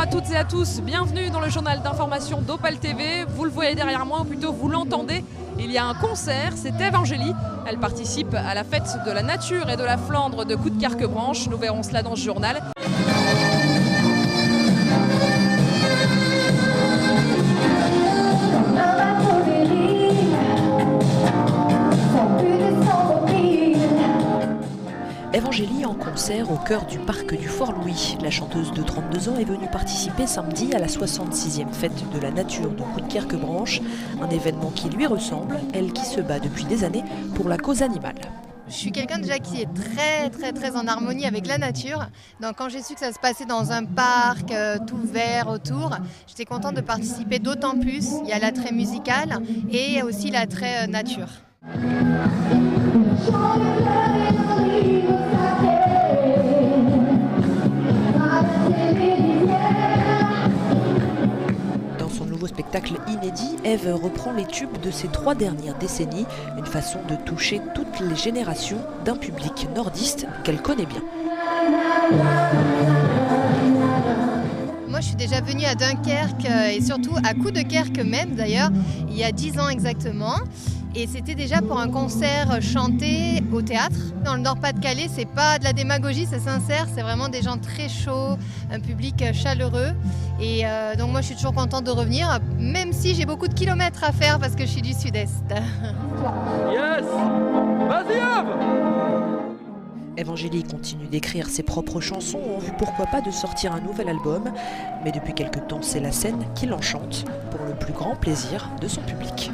à toutes et à tous, bienvenue dans le journal d'information d'Opale TV. Vous le voyez derrière moi, ou plutôt vous l'entendez, il y a un concert, c'est Ève Angélie. Elle participe à la fête de la nature et de la Flandre de Coudekerque-Branche. Nous verrons cela dans ce journal. Ève Angélie en concert au cœur du parc du Fort-Louis. La chanteuse de 32 ans est venue participer samedi à la 66e fête de la nature de Coudekerque-Branche, un événement qui lui ressemble, elle qui se bat depuis des années pour la cause animale. Je suis quelqu'un déjà qui est très en harmonie avec la nature. Donc quand j'ai su que ça se passait dans un parc tout vert autour, j'étais contente de participer d'autant plus. Il y a l'attrait musical et aussi l'attrait nature. Dans son nouveau spectacle inédit, Ève reprend les tubes de ces 3 dernières décennies, une façon de toucher toutes les générations d'un public nordiste qu'elle connaît bien. Moi, je suis déjà venue à Dunkerque et surtout à Coudekerque même d'ailleurs, il y a 10 ans exactement. Et c'était déjà pour un concert chanté au théâtre. Dans le Nord-Pas-de-Calais, c'est pas de la démagogie, c'est sincère, c'est vraiment des gens très chauds, un public chaleureux. Et donc moi, je suis toujours contente de revenir, même si j'ai beaucoup de kilomètres à faire parce que je suis du Sud-Est. Yes! Vas-y, Ève! Ève Angélie continue d'écrire ses propres chansons en vue pourquoi pas de sortir un nouvel album. Mais depuis quelque temps, c'est la scène qui l'enchante pour le plus grand plaisir de son public.